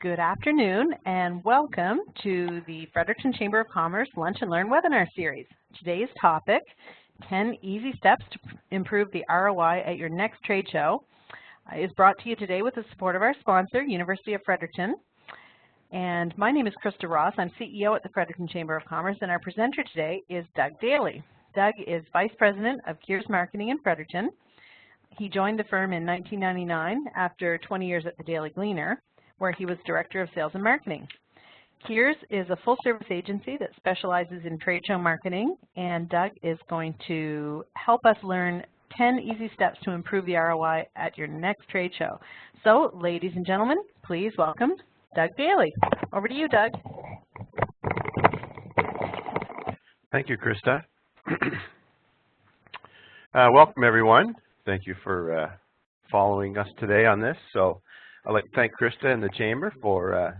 Good afternoon and welcome to the Fredericton Chamber of Commerce Lunch and Learn webinar series. Today's topic, 10 easy steps to improve the ROI at your next trade show, is brought to you today with the support of our sponsor, University of Fredericton. And my name is Krista Ross. I'm CEO at the Fredericton Chamber of Commerce, and our presenter today is Doug Daly. Doug is Vice President of Gears Marketing in Fredericton. He joined the firm in 1999 after 20 years at the Daily Gleaner, where he was Director of Sales and Marketing. Gears is a full-service agency that specializes in trade show marketing, and Doug is going to help us learn 10 easy steps to improve the ROI at your next trade show. So, ladies and gentlemen, please welcome Doug Daly. Over to you, Doug. Thank you, Krista. Welcome, everyone. Thank you for following us today on this. So, I'd like to thank Krista and the Chamber for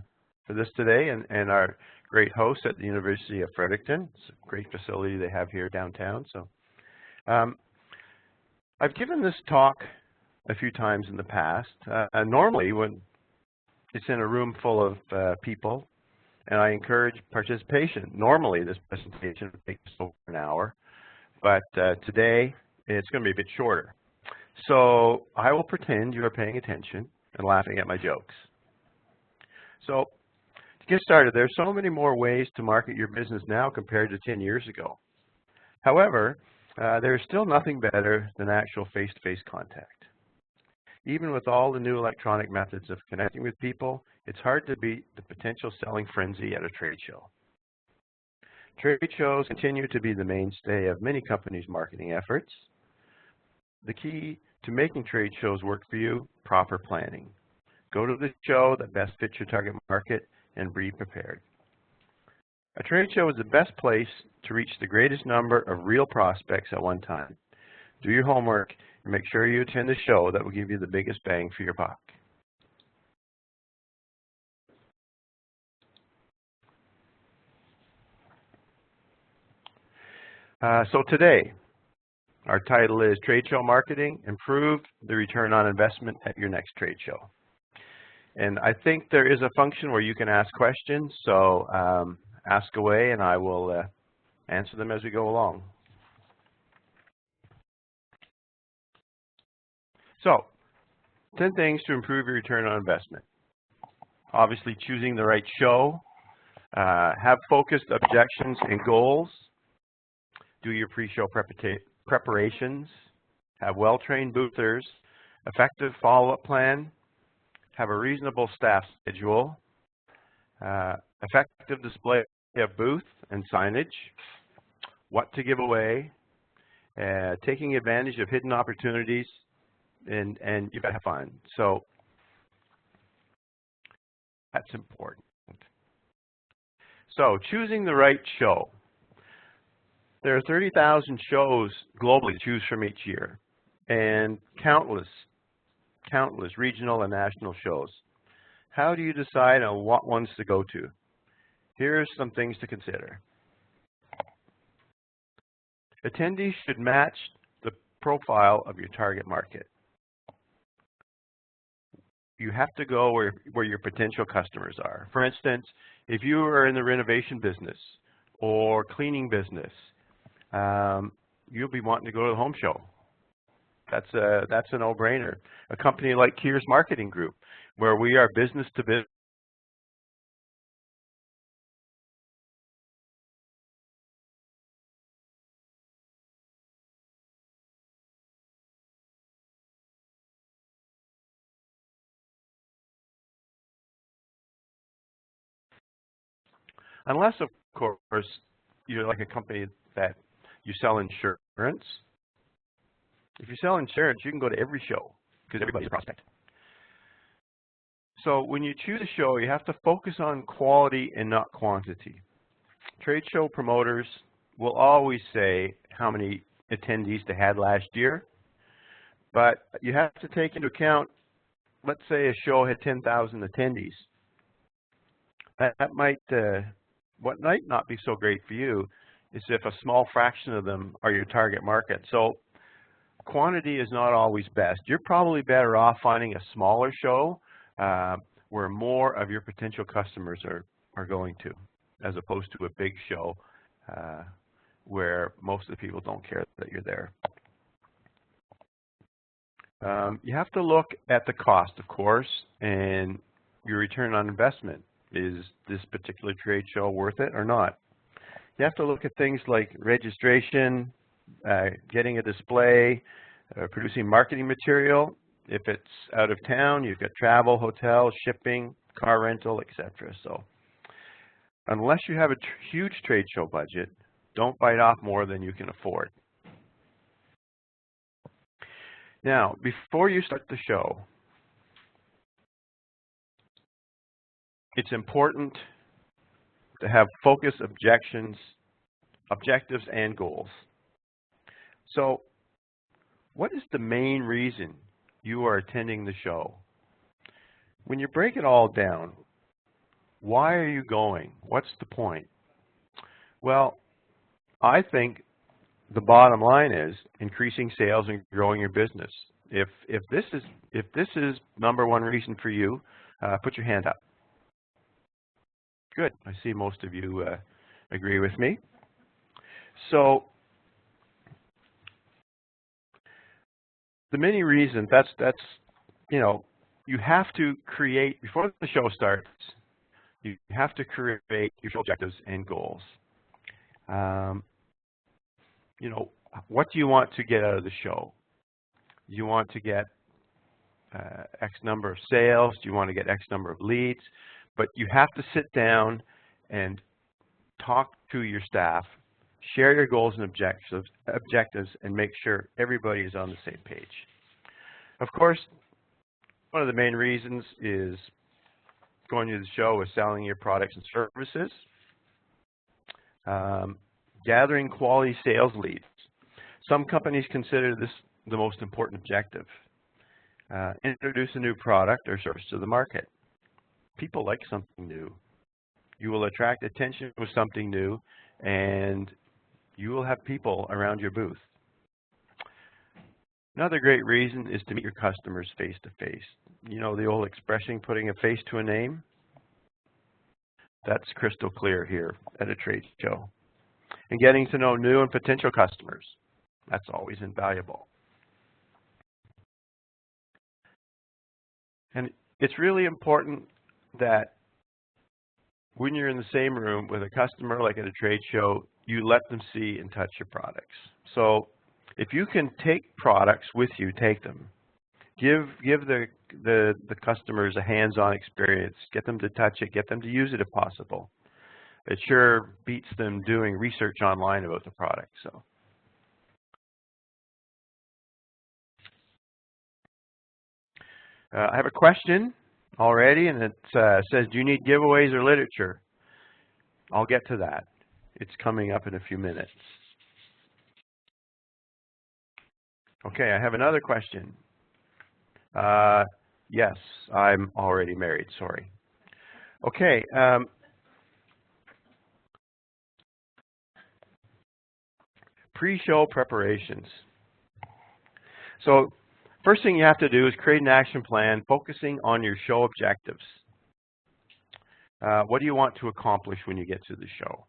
this today, and our great host at the University of Fredericton. It's a great facility they have here downtown. So, I've given this talk a few times in the past. Normally, when it's in a room full of people, and I encourage participation. Normally, this presentation would take over an hour, but today it's going to be a bit shorter. So I will pretend you are paying attention and laughing at my jokes. So to get started, there's so many more ways to market your business now compared to 10 years ago. However, there's still nothing better than actual face-to-face contact. Even with all the new electronic methods of connecting with people, it's hard to beat the potential selling frenzy at a trade show. Trade shows continue to be the mainstay of many companies' marketing efforts. The key to making trade shows work for you, proper planning. Go to the show that best fits your target market and be prepared. A trade show is the best place to reach the greatest number of real prospects at one time. Do your homework and make sure you attend a show that will give you the biggest bang for your buck. So today, our title is Trade Show Marketing, Improve the Return on Investment at Your Next Trade Show. And I think there is a function where you can ask questions, so ask away and I will answer them as we go along. So, 10 things to improve your return on investment. Obviously, choosing the right show, have focused objections and goals, do your pre-show preparations, have well-trained boothers, effective follow-up plan, have a reasonable staff schedule, effective display of booth and signage, what to give away, taking advantage of hidden opportunities, and you gotta have fun. So that's important. So choosing the right show. There are 30,000 shows globally to choose from each year, and countless regional and national shows. How do you decide on what ones to go to? Here are some things to consider. Attendees should match the profile of your target market. You have to go where your potential customers are. For instance, if you are in the renovation business or cleaning business, you'll be wanting to go to the home show. That's a no-brainer. A company like Gears Marketing Group, where we are business to business. Unless, of course, you're like a company that you sell insurance. If you sell insurance, you can go to every show because everybody's a prospect. So when you choose a show, you have to focus on quality and not quantity. Trade show promoters will always say how many attendees they had last year, but you have to take into account, let's say a show had 10,000 attendees. What might not be so great for you is if a small fraction of them are your target market. So quantity is not always best. You're probably better off finding a smaller show where more of your potential customers are going to, as opposed to a big show where most of the people don't care that you're there. You have to look at the cost, of course, and your return on investment. Is this particular trade show worth it or not? You have to look at things like registration, getting a display, producing marketing material. If it's out of town, you've got travel, hotel, shipping, car rental, etc. So unless you have a huge trade show budget, don't bite off more than you can afford. Now, before you start the show, it's important to have focus, objectives, and goals. So what is the main reason you are attending the show? When you break it all down, why are you going? What's the point? Well, I think the bottom line is increasing sales and growing your business. If this is number one reason for you, put your hand up. Good. I see most of you agree with me. So the many reasons, that's you know, you have to create, before the show starts, you have to create your show objectives and goals. You know, what do you want to get out of the show? Do you want to get X number of sales? Do you want to get X number of leads? But you have to sit down and talk to your staff, share your goals and objectives, and make sure everybody is on the same page. Of course, one of the main reasons is going to the show is selling your products and services, gathering quality sales leads. Some companies consider this the most important objective. Introduce a new product or service to the market. People like something new. You will attract attention with something new, and you will have people around your booth. Another great reason is to meet your customers face to face. You know the old expression, putting a face to a name? That's crystal clear here at a trade show. And getting to know new and potential customers. That's always invaluable. And it's really important that when you're in the same room with a customer, like at a trade show, you let them see and touch your products. So if you can take products with you, take them. Give the customers a hands-on experience. Get them to touch it. Get them to use it if possible. It sure beats them doing research online about the product. So. I have a question already, and it says, do you need giveaways or literature? I'll get to that. It's coming up in a few minutes. Okay, I have another question. Yes, I'm already married, sorry. Okay. Pre-show preparations. So first thing you have to do is create an action plan focusing on your show objectives. What do you want to accomplish when you get to the show?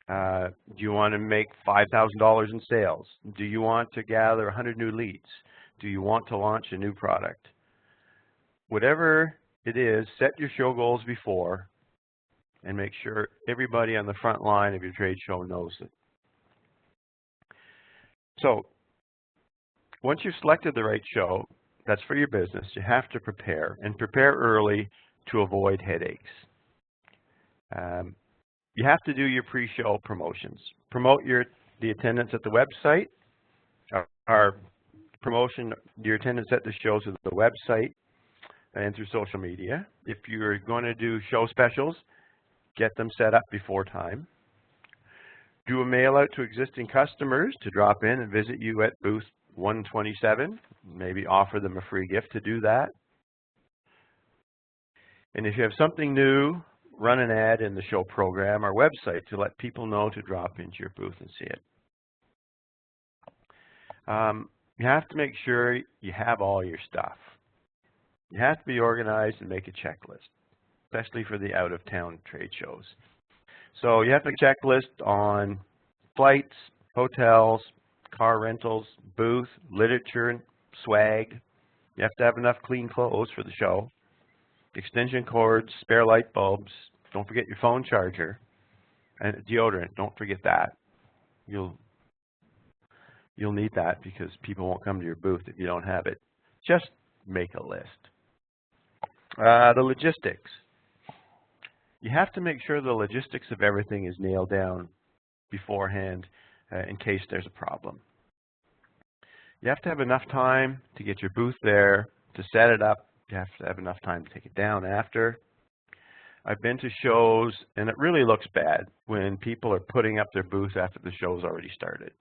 Do you want to make $5,000 in sales? Do you want to gather 100 new leads? Do you want to launch a new product? Whatever it is, set your show goals before and make sure everybody on the front line of your trade show knows it. So once you've selected the right show that's for your business, you have to prepare, and prepare early to avoid headaches. You have to do your pre-show promotions. Promote the attendance at the website, or promotion your attendance at the shows at the website and through social media. If you're going to do show specials, get them set up before time. Do a mail out to existing customers to drop in and visit you at booth 127. Maybe offer them a free gift to do that. And if you have something new, run an ad in the show program or website to let people know to drop into your booth and see it. You have to make sure you have all your stuff. You have to be organized and make a checklist, especially for the out-of-town trade shows. So you have to make a checklist on flights, hotels, car rentals, booth, literature, and swag. You have to have enough clean clothes for the show, extension cords, spare light bulbs. Don't forget your phone charger, and deodorant. Don't forget that. You'll need that because people won't come to your booth if you don't have it. Just make a list. The logistics. You have to make sure the logistics of everything is nailed down beforehand in case there's a problem. You have to have enough time to get your booth there, to set it up. You have to have enough time to take it down after. I've been to shows, and it really looks bad when people are putting up their booth after the show's already started.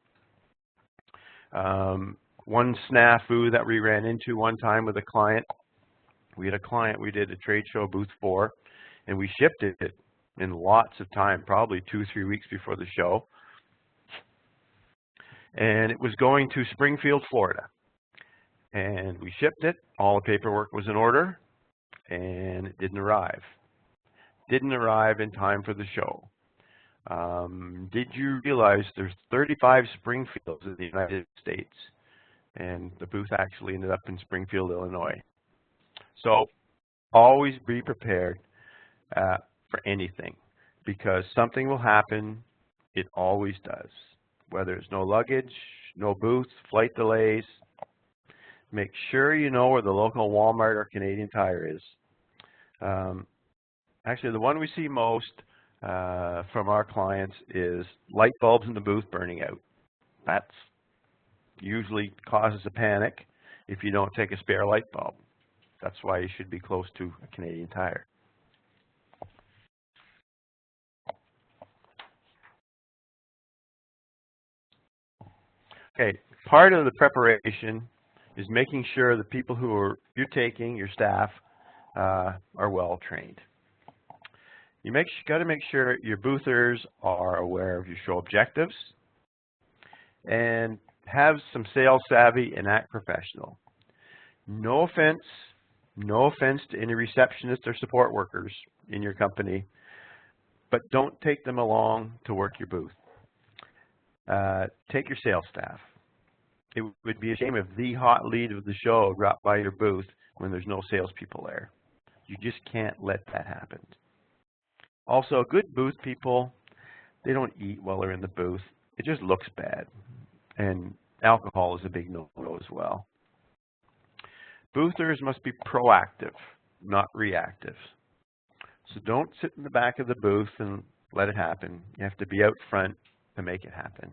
One snafu that we ran into one time with a client, we had a client we did a trade show booth for, and we shipped it in lots of time, probably 2-3 weeks before the show. And it was going to Springfield, Florida. And we shipped it, all the paperwork was in order, and it didn't arrive. Didn't arrive in time for the show. Did you realize there's 35 Springfields in the United States? And the booth actually ended up in Springfield, Illinois. So always be prepared for anything, because something will happen. It always does. Whether it's no luggage, no booth, flight delays, make sure you know where the local Walmart or Canadian Tire is. Actually, the one we see most from our clients is light bulbs in the booth burning out. That's usually causes a panic if you don't take a spare light bulb. That's why you should be close to a Canadian Tire. Okay, part of the preparation is making sure the people who you're taking, your staff, are well trained. You got to make sure your boothers are aware of your show objectives and have some sales savvy and act professional. No offense to any receptionists or support workers in your company, but don't take them along to work your booth. Take your sales staff. It would be a shame if the hot lead of the show dropped by your booth when there's no salespeople there. You just can't let that happen. Also, good booth people, they don't eat while they're in the booth. It just looks bad. And alcohol is a big no-no as well. Boothers must be proactive, not reactive. So don't sit in the back of the booth and let it happen. You have to be out front to make it happen.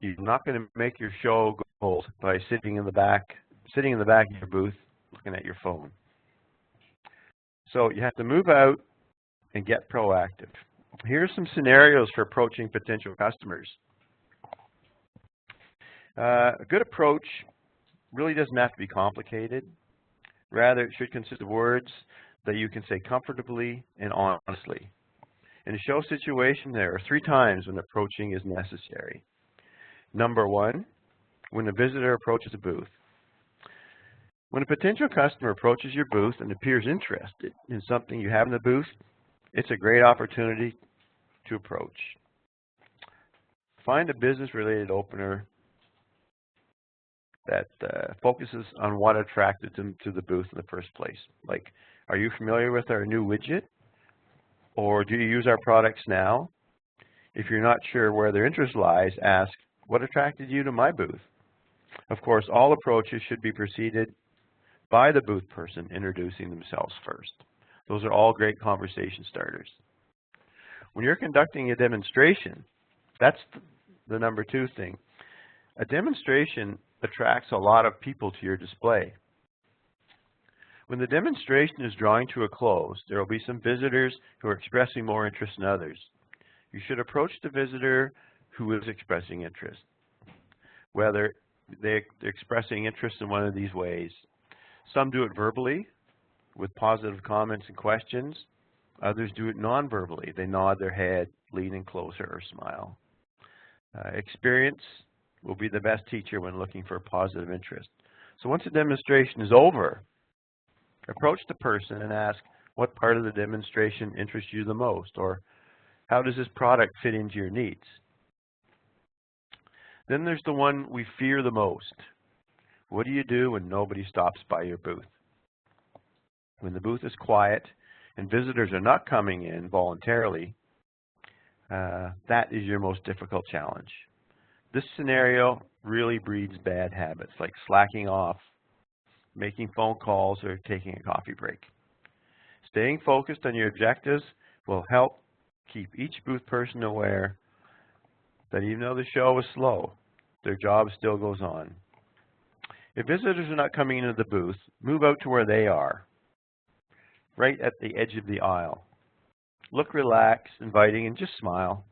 You're not going to make your show gold by sitting in the back of your booth looking at your phone. So you have to move out and get proactive. Here are some scenarios for approaching potential customers. A good approach really doesn't have to be complicated. Rather, it should consist of words that you can say comfortably and honestly. In a show situation, there are 3 times when approaching is necessary. Number 1, when a visitor approaches a booth. When a potential customer approaches your booth and appears interested in something you have in the booth, it's a great opportunity to approach. Find a business-related opener that focuses on what attracted them to the booth in the first place. Like, are you familiar with our new widget? Or do you use our products now? If you're not sure where their interest lies, ask, what attracted you to my booth? Of course, all approaches should be preceded by the booth person introducing themselves first. Those are all great conversation starters. When you're conducting a demonstration, that's the number 2 thing. A demonstration attracts a lot of people to your display. When the demonstration is drawing to a close, there will be some visitors who are expressing more interest than others. You should approach the visitor who is expressing interest, whether they're expressing interest in one of these ways. Some do it verbally with positive comments and questions. Others do it non-verbally. They nod their head, lean in closer, or smile. Experience will be the best teacher when looking for positive interest. So once the demonstration is over, approach the person and ask what part of the demonstration interests you the most, or how does this product fit into your needs? Then there's the one we fear the most. What do you do when nobody stops by your booth? When the booth is quiet and visitors are not coming in voluntarily, that is your most difficult challenge. This scenario really breeds bad habits like slacking off, making phone calls, or taking a coffee break. Staying focused on your objectives will help keep each booth person aware that even though the show is slow, their job still goes on. If visitors are not coming into the booth, move out to where they are, right at the edge of the aisle. Look relaxed, inviting, and just smile.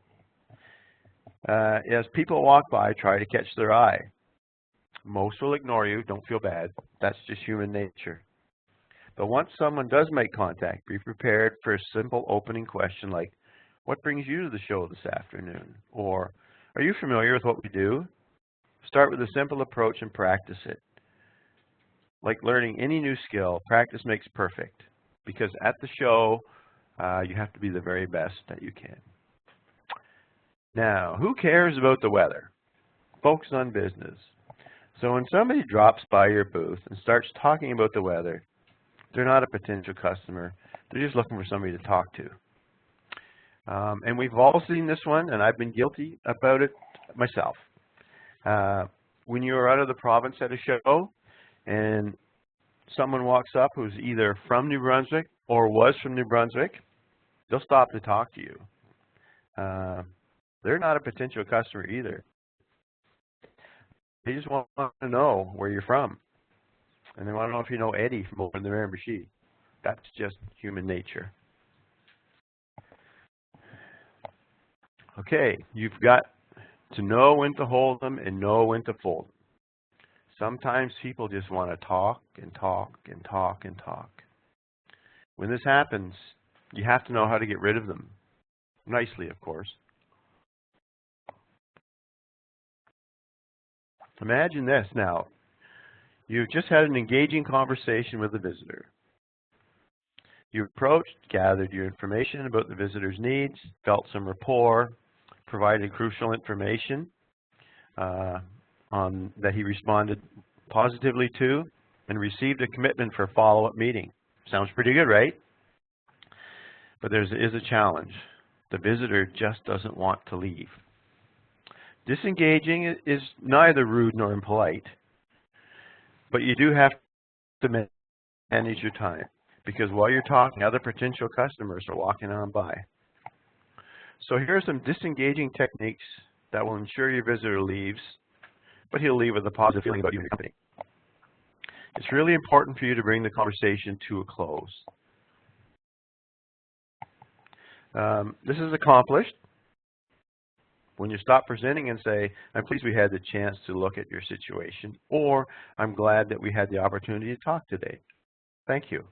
As people walk by, try to catch their eye. Most will ignore you. Don't feel bad. That's just human nature. But once someone does make contact, be prepared for a simple opening question like, what brings you to the show this afternoon? Or, are you familiar with what we do? Start with a simple approach and practice it. Like learning any new skill, practice makes perfect. Because at the show, you have to be the very best that you can. Now, who cares about the weather? Focus on business. So when somebody drops by your booth and starts talking about the weather, they're not a potential customer. They're just looking for somebody to talk to. And we've all seen this one, and I've been guilty about it myself. When you're out of the province at a show and someone walks up who's either from New Brunswick or was from New Brunswick, they'll stop to talk to you. They're not a potential customer either. They just want to know where you're from. And they want to know if you know Eddie from over in the Miramichi. That's just human nature. Okay, you've got to know when to hold them and know when to fold them. Sometimes people just want to talk and talk and talk and talk. When this happens, you have to know how to get rid of them. Nicely, of course. Imagine this now. You've just had an engaging conversation with a visitor. You approached, gathered your information about the visitor's needs, felt some rapport, provided crucial information that he responded positively to, and received a commitment for a follow-up meeting. Sounds pretty good, right? But there is a challenge. The visitor just doesn't want to leave. Disengaging is neither rude nor impolite, but you do have to manage your time, because while you're talking, other potential customers are walking on by. So here are some disengaging techniques that will ensure your visitor leaves, but he'll leave with a positive feeling about you and your company. It's really important for you to bring the conversation to a close. This is accomplished when you stop presenting and say, I'm pleased we had the chance to look at your situation, or I'm glad that we had the opportunity to talk today. Thank you.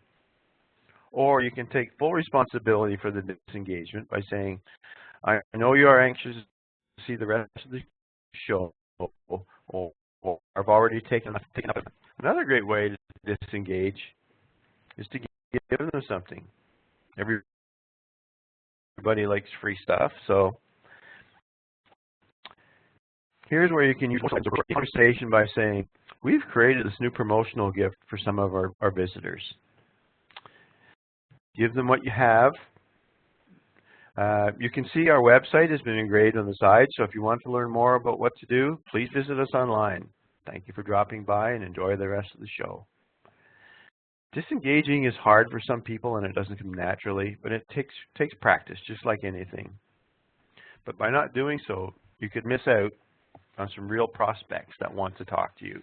Or you can take full responsibility for the disengagement by saying, I know you are anxious to see the rest of the show, or I've already taken up. Another great way to disengage is to give them something. Everybody likes free stuff, so here's where you can use a conversation by saying, we've created this new promotional gift for some of our visitors. Give them what you have. You can see our website has been engraved on the side, so if you want to learn more about what to do, please visit us online. Thank you for dropping by and enjoy the rest of the show. Disengaging is hard for some people and it doesn't come naturally, but it takes practice, just like anything. But by not doing so, you could miss out on some real prospects that want to talk to you.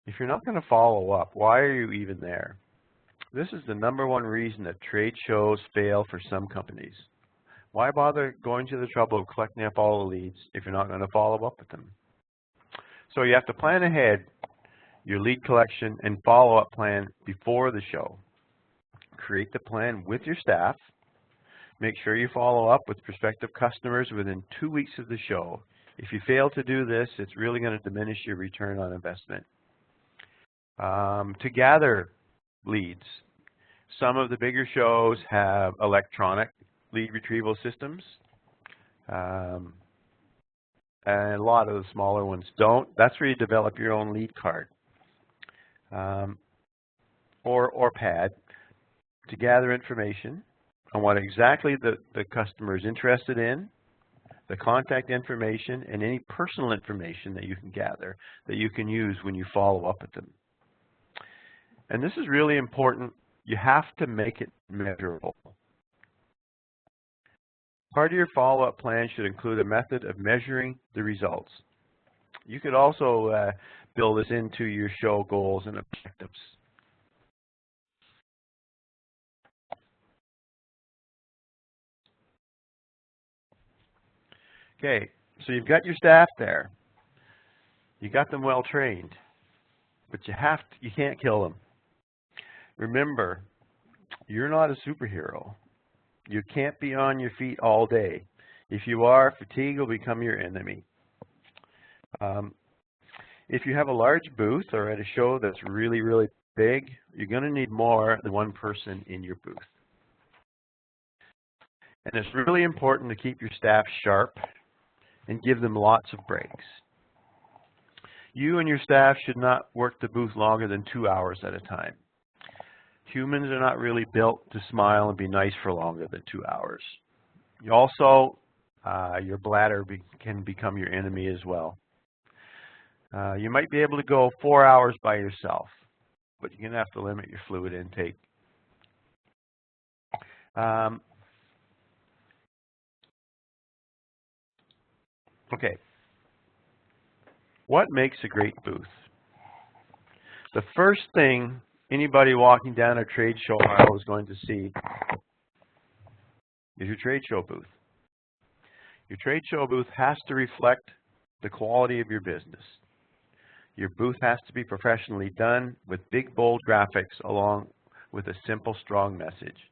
If you're not going to follow up, why are you even there? This is the #1 reason that trade shows fail for some companies. Why bother going to the trouble of collecting up all the leads if you're not going to follow up with them? So you have to plan ahead your lead collection and follow-up plan before the show. create the plan with your staff. Make sure you follow up with prospective customers within 2 weeks of the show. If you fail to do this, it's really going to diminish your return on investment. To gather leads, some of the bigger shows have electronic lead retrieval systems, and a lot of the smaller ones don't. That's where you develop your own lead card or pad to gather information on what exactly the customer is interested in, the contact information, and any personal information that you can gather that you can use when you follow up with them. And this is really important. You have to make it measurable. Part of your follow-up plan should include a method of measuring the results. You could also build this into your show goals and objectives. Okay, so you've got your staff there. You got them well trained, but you can't kill them. Remember, you're not a superhero. You can't be on your feet all day. If you are, fatigue will become your enemy. If you have a large booth or at a show that's really, really big, you're going to need more than one person in your booth. And it's really important to keep your staff sharp and give them lots of breaks. You and your staff should not work the booth longer than 2 hours at a time. Humans are not really built to smile and be nice for longer than 2 hours. You also, your bladder can become your enemy as well. You might be able to go 4 hours by yourself, but you're going to have to limit your fluid intake. Okay, what makes a great booth? The first thing anybody walking down a trade show aisle is going to see is your trade show booth. Your trade show booth has to reflect the quality of your business. Your booth has to be professionally done with big, bold graphics along with a simple, strong message.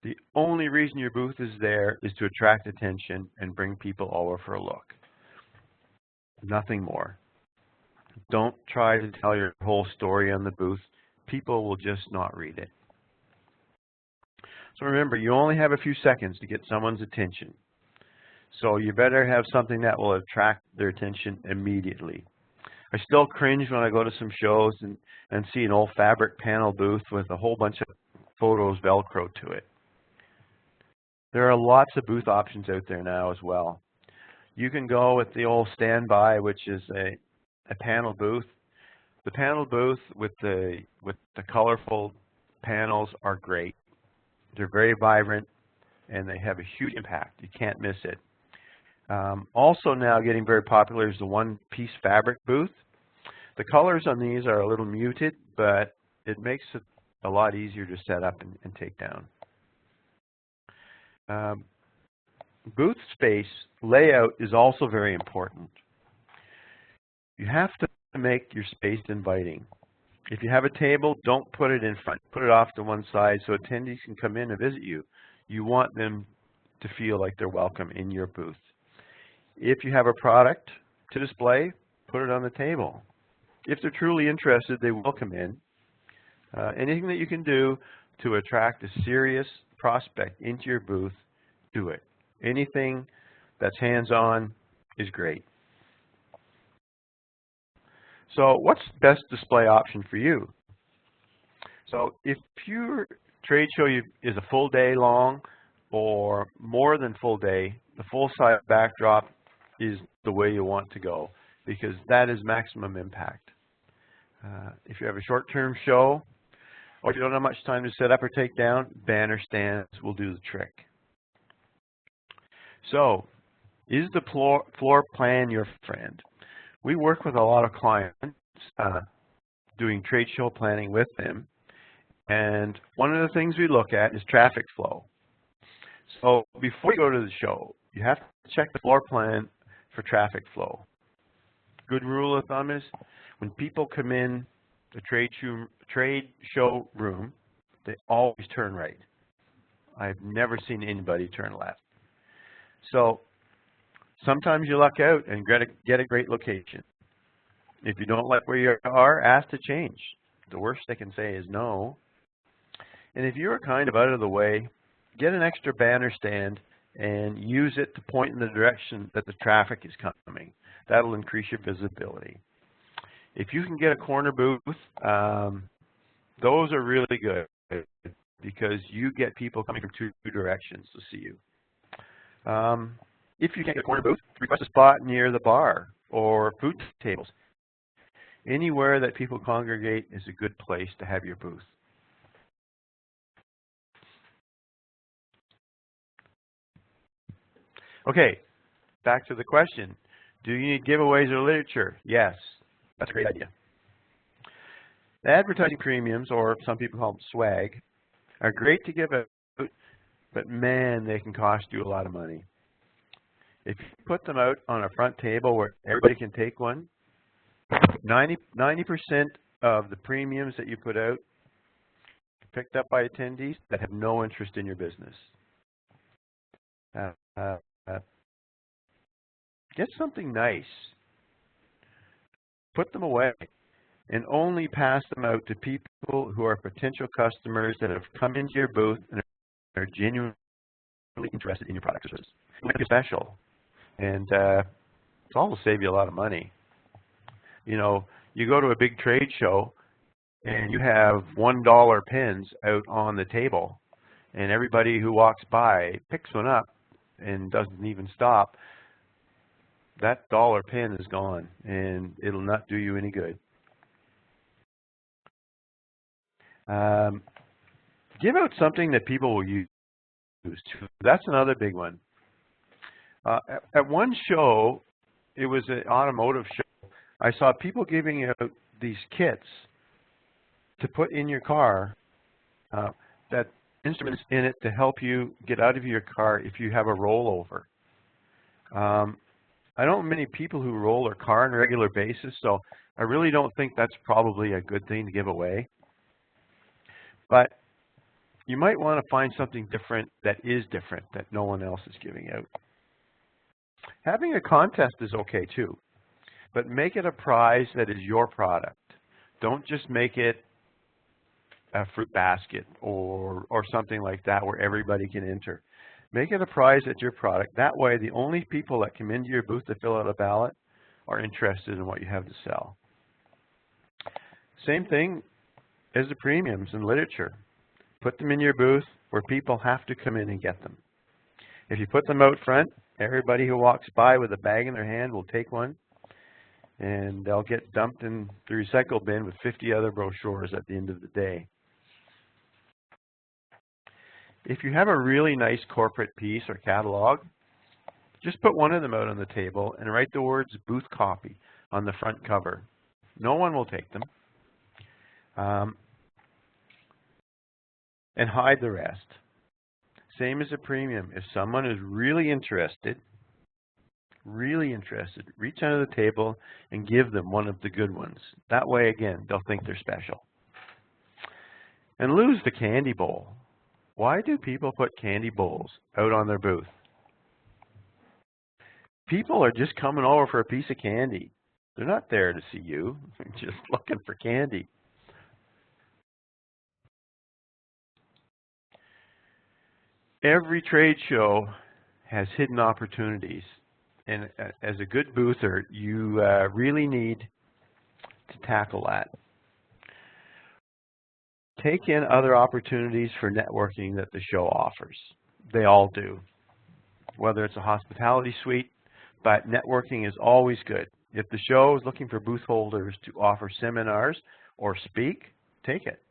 The only reason your booth is there is to attract attention and bring people over for a look. Nothing more. Don't try to tell your whole story on the booth. People will just not read it. So remember, you only have a few seconds to get someone's attention. So you better have something that will attract their attention immediately. I still cringe when I go to some shows and see an old fabric panel booth with a whole bunch of photos Velcro to it. There are lots of booth options out there now as well. You can go with the old standby, which is a panel booth. The panel booth with the colorful panels are great. They're very vibrant and they have a huge impact. You can't miss it. Also now getting very popular is the one-piece fabric booth. The colors on these are a little muted, but it makes it a lot easier to set up and take down. Booth space layout is also very important. You have to make your space inviting. If you have a table, don't put it in front. Put it off to one side so attendees can come in and visit you. You want them to feel like they're welcome in your booth. If you have a product to display, put it on the table. If they're truly interested, they will come in. Anything that you can do to attract a serious prospect into your booth, do it. Anything that's hands-on is great. So what's the best display option for you? So if your trade show is a full day long or more than full day, the full-size backdrop is the way you want to go because that is maximum impact. If you have a short-term show or if you don't have much time to set up or take down, banner stands will do the trick. So, is the floor plan your friend? We work with a lot of clients doing trade show planning with them, and one of the things we look at is traffic flow. So before you go to the show, you have to check the floor plan for traffic flow. Good rule of thumb is when people come in the trade show room, They always turn right. I've never seen anybody turn left. So sometimes you luck out and get a great location. If you don't like where you are, ask to change. The worst they can say is no. And if you're kind of out of the way, get an extra banner stand and use it to point in the direction that the traffic is coming. That'll increase your visibility. If you can get a corner booth, those are really good because you get people coming from two directions to see you. If you can't get a corner booth, request a spot near the bar or food tables. Anywhere that people congregate is a good place to have your booth. Okay, back to the question. Do you need giveaways or literature? Yes, that's a great idea. The advertising premiums, or some people call them swag, are great to give out, but man, they can cost you a lot of money. If you put them out on a front table where everybody can take one, 90% of the premiums that you put out are picked up by attendees that have no interest in your business. Get something nice. Put them away and only pass them out to people who are potential customers that have come into your booth and are genuinely interested in your product or service. Make it special. And it's all to save you a lot of money. You know, you go to a big trade show and you have $1 pens out on the table, and everybody who walks by picks one up and doesn't even stop. That dollar pen is gone, and it'll not do you any good. Give out something that people will use too. That's another big one. At one show, it was an automotive show, I saw people giving out these kits to put in your car that instruments in it to help you get out of your car if you have a rollover. I don't know many people who roll their car on a regular basis, so I really don't think that's probably a good thing to give away. But you might want to find something different that is different that no one else is giving out. Having a contest is okay too, but make it a prize that is your product. Don't just make it a fruit basket or something like that where everybody can enter. Make it a prize that's your product. That way, the only people that come into your booth to fill out a ballot are interested in what you have to sell. Same thing as the premiums in literature. Put them in your booth where people have to come in and get them. If you put them out front, everybody who walks by with a bag in their hand will take one, and they'll get dumped in the recycle bin with 50 other brochures at the end of the day. If you have a really nice corporate piece or catalog, just put one of them out on the table and write the words booth copy on the front cover. No one will take them. And hide the rest. Same as a premium. If someone is really interested, reach under the table and give them one of the good ones. That way, again, they'll think they're special. And lose the candy bowl. Why do people put candy bowls out on their booth? People are just coming over for a piece of candy. They're not there to see you. They're just looking for candy. Every trade show has hidden opportunities. And as a good boother, you really need to tackle that. Take in other opportunities for networking that the show offers. They all do. Whether it's a hospitality suite, but networking is always good. If the show is looking for booth holders to offer seminars or speak, take it.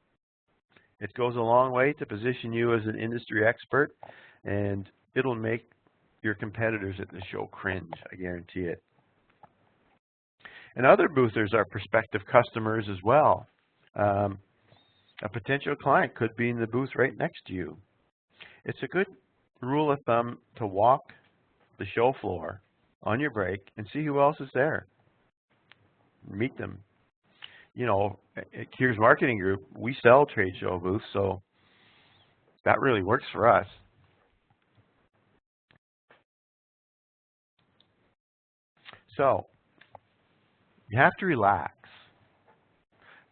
It goes a long way to position you as an industry expert, and it'll make your competitors at the show cringe, I guarantee it. And other boothers are prospective customers as well. A potential client could be in the booth right next to you. It's a good rule of thumb to walk the show floor on your break and see who else is there. Meet them. You know, at Kears Marketing Group, we sell trade show booths, so That really works for us. So you have to relax.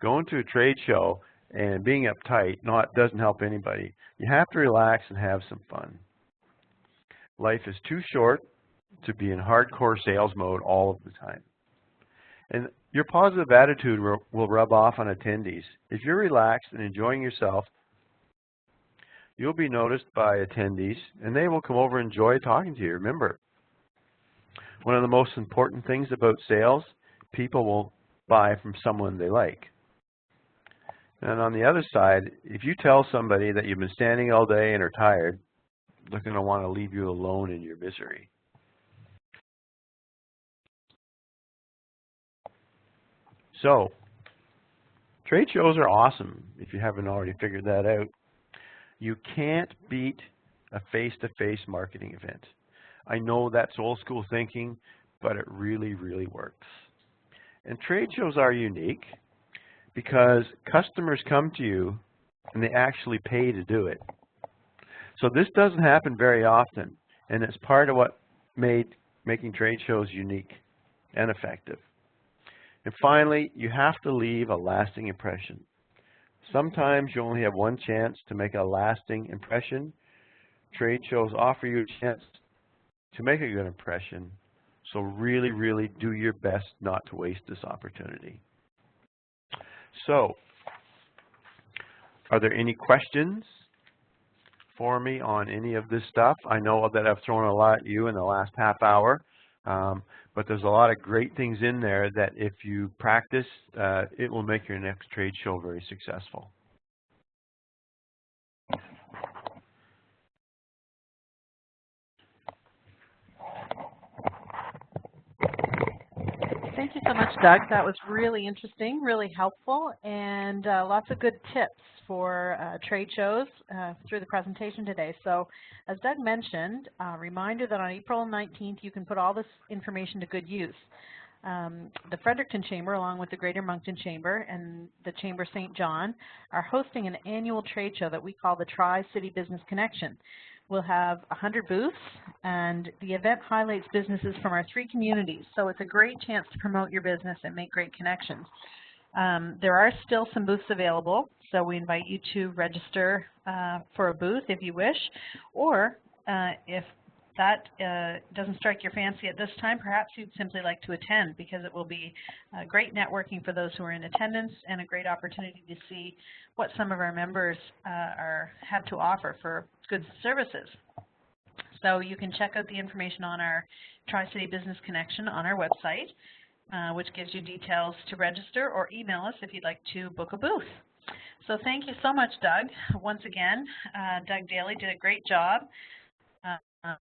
Going to a trade show and being uptight doesn't help anybody. You have to relax and have some fun. Life is too short to be in hardcore sales mode all of the time. And your positive attitude will rub off on attendees. If you're relaxed and enjoying yourself, you'll be noticed by attendees, and they will come over and enjoy talking to you. Remember, one of the most important things about sales, people will buy from someone they like. And on the other side, if you tell somebody that you've been standing all day and are tired, they're going to want to leave you alone in your misery. So, trade shows are awesome, if you haven't already figured that out. You can't beat a face-to-face marketing event. I know that's old school thinking, but it really, really works. And trade shows are unique because customers come to you and they actually pay to do it. So this doesn't happen very often, and it's part of what made making trade shows unique and effective. And finally, you have to leave a lasting impression. Sometimes you only have one chance to make a lasting impression. Trade shows offer you a chance to make a good impression. So really, really do your best not to waste this opportunity. So, are there any questions for me on any of this stuff? I know that I've thrown a lot at you in the last half hour, but there's a lot of great things in there that if you practice, it will make your next trade show very successful. Thank you so much, Doug. That was really interesting, really helpful, and lots of good tips for trade shows through the presentation today. So as Doug mentioned, a reminder that on April 19th, you can put all this information to good use. The Fredericton Chamber, along with the Greater Moncton Chamber and the Chamber St. John, are hosting an annual trade show that we call the Tri-City Business Connection. We'll have 100 booths, and the event highlights businesses from our 3 communities, so it's a great chance to promote your business and make great connections. There are still some booths available, so we invite you to register for a booth if you wish, or if that doesn't strike your fancy at this time, perhaps you'd simply like to attend, because it will be great networking for those who are in attendance and a great opportunity to see what some of our members have to offer for goods and services. So you can check out the information on our Tri-City Business Connection on our website, which gives you details to register, or email us if you'd like to book a booth. So thank you so much, Doug. Once again, Doug Daly did a great job